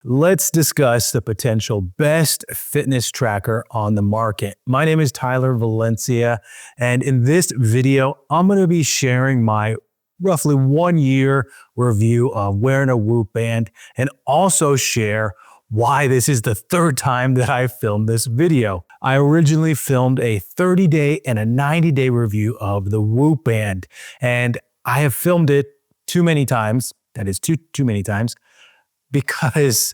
Let's discuss the potential best fitness tracker on the market. My name is Tyler Valencia, and in this video, I'm going to be sharing my roughly 1 year review of wearing a Whoop band and also share why this is the third time that I filmed this video. I originally filmed a 30-day and a 90-day review of the Whoop band, and I have filmed it too many times. That is too many times, because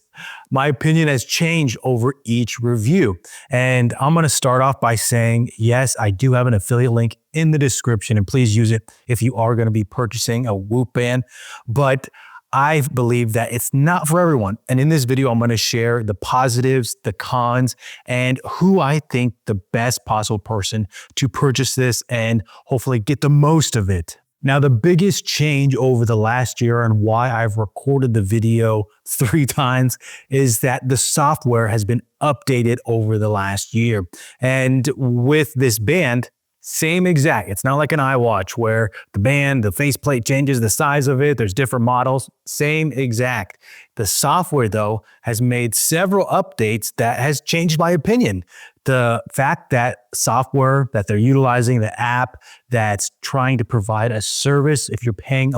my opinion has changed over each review. And I'm going to start off by saying, yes, I do have an affiliate link in the description, and please use it if you are going to be purchasing a Whoop band. But I believe that it's not for everyone. And in this video, I'm going to share the positives, the cons, and who I think the best possible person to purchase this and hopefully get the most of it. Now, the biggest change over the last year and why I've recorded the video 3 times is that the software has been updated over the last year. And with this band, same exact. It's not like an iWatch where the band, the faceplate changes the size of it. There's different models. Same exact. The software, though, has made several updates that has changed my opinion. The fact that software that they're utilizing, the app that's trying to provide a service, if you're paying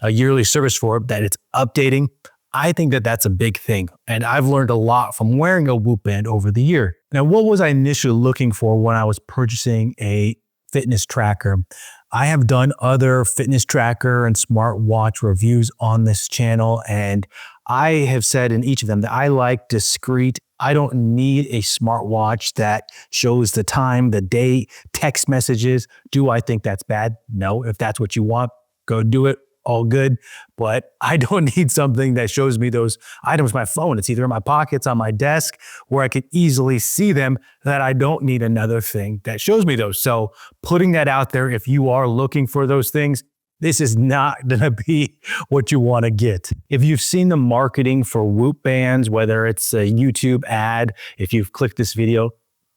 a yearly service for it, that it's updating, I think that that's a big thing. And I've learned a lot from wearing a Whoop band over the year. Now, what was I initially looking for when I was purchasing a fitness tracker? I have done other fitness tracker and smartwatch reviews on this channel, and I have said in each of them that I like discreet. I don't need a smartwatch that shows the time, the day, text messages. Do I think that's bad? No. If that's what you want, go do it. All good. But I don't need something that shows me those items on my phone. It's either in my pockets, on my desk, where I could easily see them, that I don't need another thing that shows me those. So putting that out there, if you are looking for those things, this is not going to be what you want to get. If you've seen the marketing for Whoop bands, whether it's a YouTube ad, if you've clicked this video,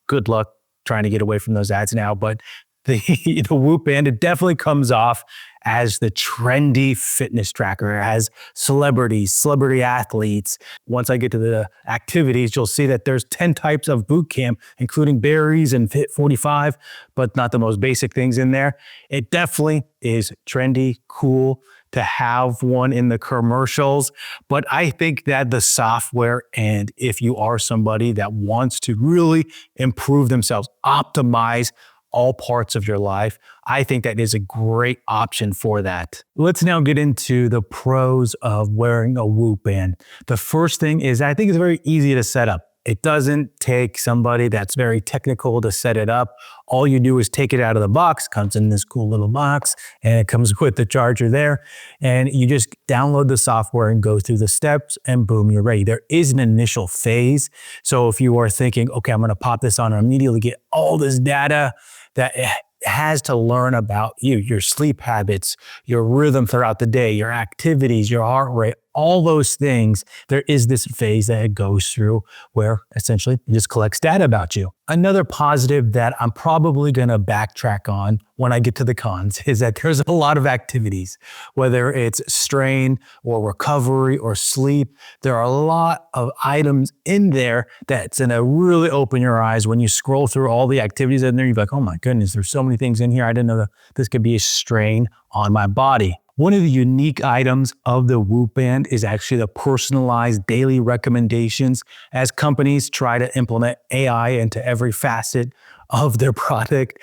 good luck trying to get away from those ads now. But the Whoop band, it definitely comes off as the trendy fitness tracker. It has celebrities, celebrity athletes. Once I get to the activities, you'll see that there's 10 types of boot camp, including berries and Fit 45, but not the most basic things in there. It definitely is trendy, cool to have one in the commercials. But I think that the software, and if you are somebody that wants to really improve themselves, optimize all parts of your life, I think that is a great option for that. Let's now get into the pros of wearing a Whoop band. The first thing is, I think it's very easy to set up. It doesn't take somebody that's very technical to set it up. All you do is take it out of the box, comes in this cool little box, and it comes with the charger there. And you just download the software and go through the steps, and boom, you're ready. There is an initial phase. So if you are thinking, okay, I'm gonna pop this on and immediately get all this data that it has to learn about you, your sleep habits, your rhythm throughout the day, your activities, your heart rate, all those things, there is this phase that it goes through where essentially it just collects data about you. Another positive that I'm probably going to backtrack on when I get to the cons is that there's a lot of activities, whether it's strain or recovery or sleep. There are a lot of items in there that's going to really open your eyes when you scroll through all the activities in there. You're like, oh my goodness, there's so many things in here. I didn't know that this could be a strain on my body. One of the unique items of the Whoop band is actually the personalized daily recommendations. As companies try to implement AI into every facet of their product,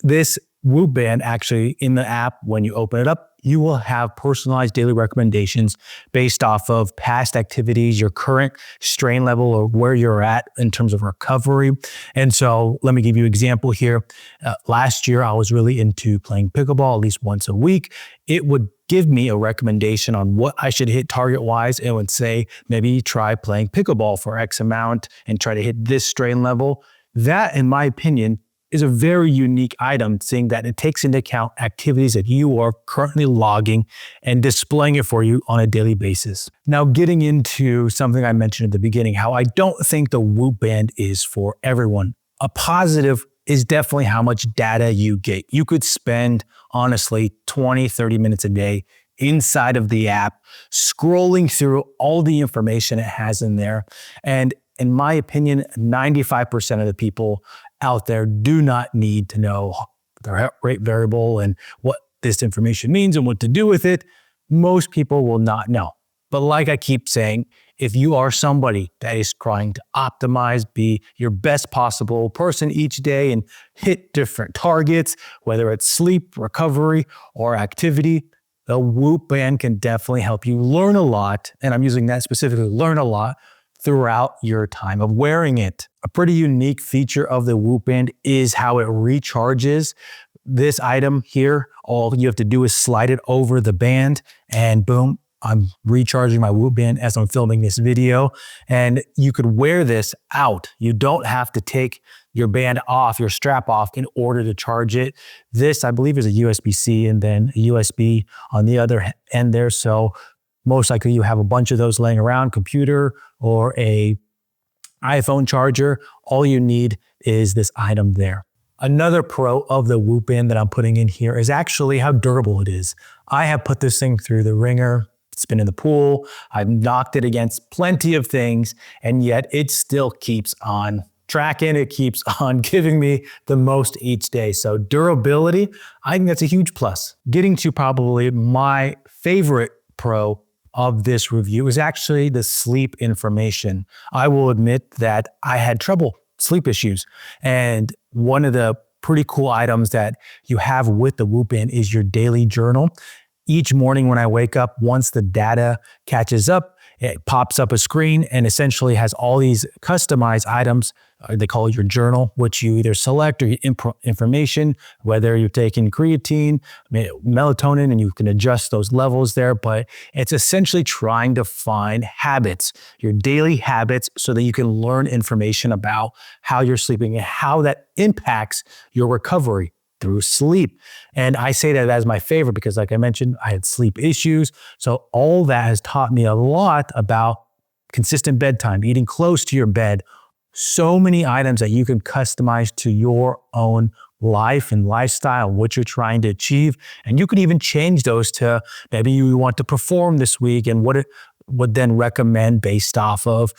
this Whoop band actually in the app, when you open it up, you will have personalized daily recommendations based off of past activities, your current strain level, or where you're at in terms of recovery. And so let me give you an example here. Last year, I was really into playing pickleball at least once a week. It would give me a recommendation on what I should hit target-wise. It would say, maybe try playing pickleball for X amount and try to hit this strain level. That, in my opinion, is a very unique item, seeing that it takes into account activities that you are currently logging and displaying it for you on a daily basis. Now, getting into something I mentioned at the beginning, how I don't think the Whoop band is for everyone. A positive is definitely how much data you get. You could spend, honestly, 20, 30 minutes a day inside of the app, scrolling through all the information it has in there. And in my opinion, 95% of the people out there do not need to know their heart rate variable and what this information means and what to do with it. Most people will not know. But like I keep saying, if you are somebody that is trying to optimize, be your best possible person each day and hit different targets, whether it's sleep, recovery, or activity, the Whoop band can definitely help you learn a lot. And I'm using that specifically, learn a lot throughout your time of wearing it. A pretty unique feature of the Whoop band is how it recharges. This item here, all you have to do is slide it over the band and boom, I'm recharging my Whoop band as I'm filming this video. And you could wear this out. You don't have to take your band off, your strap off in order to charge it. This, I believe, is a USB-C and then a USB on the other end there. So most likely you have a bunch of those laying around, computer or a iPhone charger. All you need is this item there. Another pro of the Whoop band that I'm putting in here is actually how durable it is. I have put this thing through the ringer. It's been in the pool. I've knocked it against plenty of things, and yet it still keeps on tracking. It keeps on giving me the most each day. So durability, I think that's a huge plus. Getting to probably my favorite pro of this review is actually the sleep information. I will admit that I had trouble sleep issues. And one of the pretty cool items that you have with the Whoop band is your daily journal. Each morning when I wake up, once the data catches up, it pops up a screen and essentially has all these customized items. They call it your journal, which you either select or you input information, whether you're taking creatine, melatonin, and you can adjust those levels there. But it's essentially trying to find habits, your daily habits, so that you can learn information about how you're sleeping and how that impacts your recovery through sleep. And I say that as my favorite because, like I mentioned, I had sleep issues. So all that has taught me a lot about consistent bedtime, eating close to your bed, so many items that you can customize to your own life and lifestyle, what you're trying to achieve. And you can even change those to maybe you want to perform this week and what it would then recommend based off of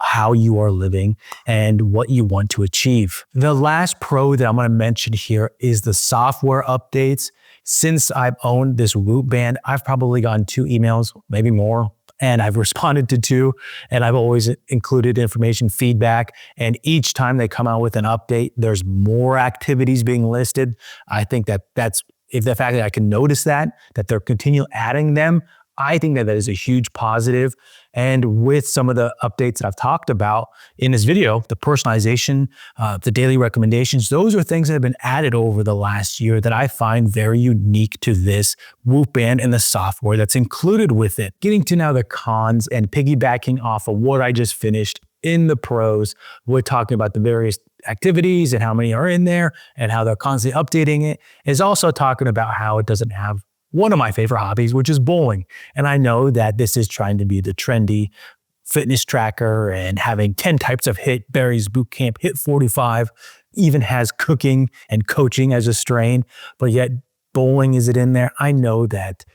how you are living and what you want to achieve. The last pro that I'm going to mention here is the software updates. Since I've owned this Whoop band, I've probably gotten 2 emails, maybe more, and I've responded to 2, and I've always included information feedback. And each time they come out with an update, there's more activities being listed. I think that's if the fact that I can notice that they're continually adding them, I think that is a huge positive. And with some of the updates that I've talked about in this video, the personalization, the daily recommendations, those are things that have been added over the last year that I find very unique to this Whoop band and the software that's included with it. Getting to now the cons and piggybacking off of what I just finished in the pros, we're talking about the various activities and how many are in there and how they're constantly updating it, is also talking about how it doesn't have one of my favorite hobbies, which is bowling. And I know that this is trying to be the trendy fitness tracker and having 10 types of hit, Barry's Bootcamp Hit 45, even has cooking and coaching as a strain, but yet bowling is it in there. I know that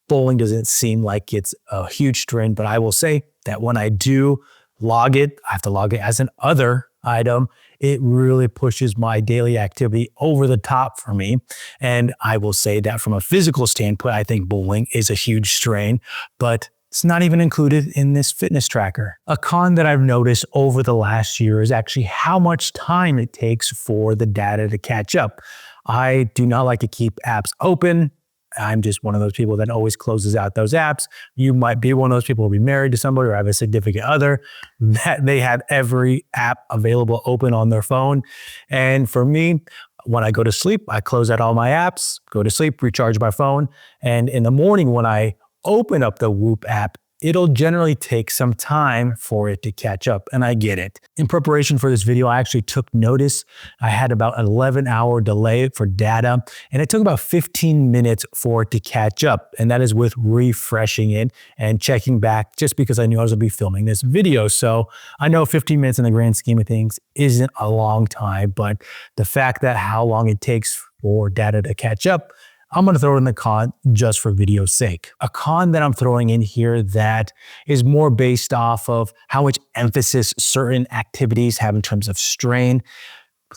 bowling doesn't seem like it's a huge strain, but I will say that when I do log it, I have to log it as an other item. It really pushes my daily activity over the top for me. And I will say that from a physical standpoint, I think bowling is a huge strain, but it's not even included in this fitness tracker. A con that I've noticed over the last year is actually how much time it takes for the data to catch up. I do not like to keep apps open. I'm just one of those people that always closes out those apps. You might be one of those people who be married to somebody or have a significant other that they have every app available open on their phone. And for me, when I go to sleep, I close out all my apps, go to sleep, recharge my phone. And in the morning, when I open up the Whoop app, it'll generally take some time for it to catch up, and I get it. In preparation for this video, I actually took notice. I had about an 11-hour delay for data, and it took about 15 minutes for it to catch up, and that is with refreshing it and checking back just because I knew I was going to be filming this video. So I know 15 minutes in the grand scheme of things isn't a long time, but the fact that how long it takes for data to catch up, I'm going to throw in the con just for video's sake. A con that I'm throwing in here that is more based off of how much emphasis certain activities have in terms of strain.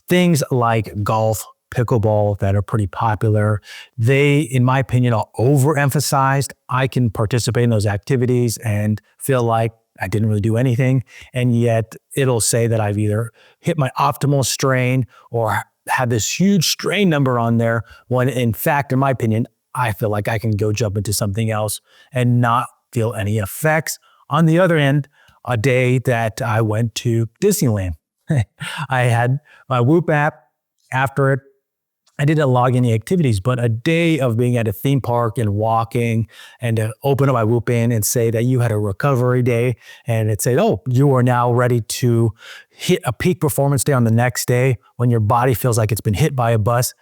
Things like golf, pickleball that are pretty popular, they, in my opinion, are overemphasized. I can participate in those activities and feel like I didn't really do anything. And yet it'll say that I've either hit my optimal strain or had this huge strain number on there, when in fact, in my opinion, I feel like I can go jump into something else and not feel any effects. On the other end, a day that I went to Disneyland, I had my Whoop app. After it, I didn't log any activities, but a day of being at a theme park and walking, and to open up my Whoop in and say that you had a recovery day, and it said, oh, you are now ready to hit a peak performance day on the next day when your body feels like it's been hit by a bus.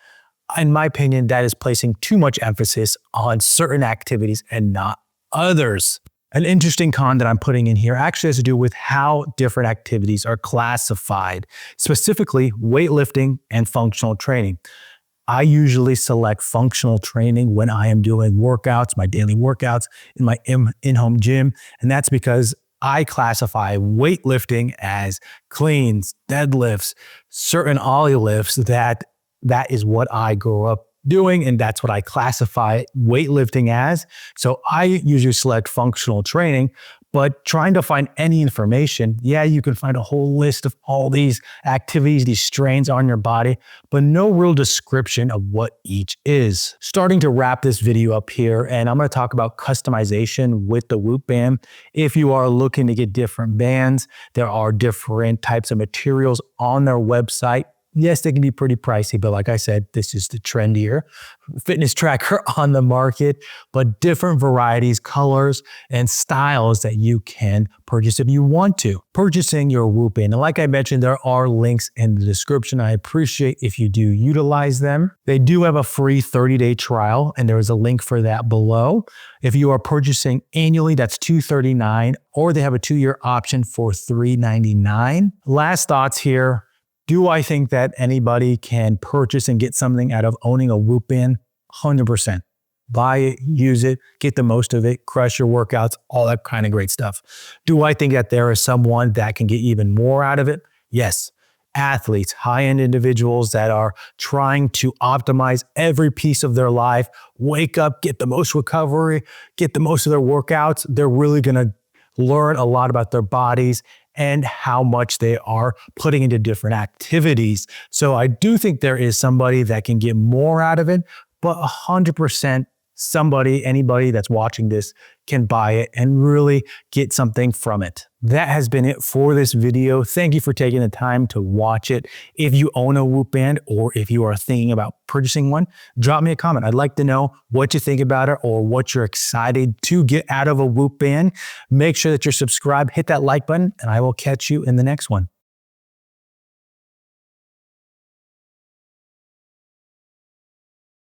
In my opinion, that is placing too much emphasis on certain activities and not others. An interesting con that I'm putting in here actually has to do with how different activities are classified, specifically weightlifting and functional training. I usually select functional training when I am doing workouts, my daily workouts in my in-home gym. And that's because I classify weightlifting as cleans, deadlifts, certain ollie lifts. That is what I grew up doing, and that's what I classify weightlifting as. So I usually select functional training, but trying to find any information, yeah, you can find a whole list of all these activities, these strains on your body, but no real description of what each is. Starting to wrap this video up here, and I'm going to talk about customization with the Whoop band. If you are looking to get different bands, there are different types of materials on their website. Yes, they can be pretty pricey, but like I said, this is the trendier fitness tracker on the market, but different varieties, colors, and styles that you can purchase if you want to. Purchasing your Whoop band, and like I mentioned, there are links in the description. I appreciate if you do utilize them. They do have a free 30-day trial, and there is a link for that below. If you are purchasing annually, that's $239, or they have a 2-year option for $399. Last thoughts here. Do I think that anybody can purchase and get something out of owning a Whoop band? 100%. Buy it, use it, get the most of it, crush your workouts, all that kind of great stuff. Do I think that there is someone that can get even more out of it? Yes. Athletes, high-end individuals that are trying to optimize every piece of their life, wake up, get the most recovery, get the most of their workouts. They're really going to learn a lot about their bodies and how much they are putting into different activities. So I do think there is somebody that can get more out of it, but 100% anybody that's watching this can buy it and really get something from it. That has been it for this video. Thank you for taking the time to watch it. If you own a Whoop band or if you are thinking about purchasing one, drop me a comment. I'd like to know what you think about it or what you're excited to get out of a Whoop band. Make sure that you're subscribed, hit that like button, and I will catch you in the next one.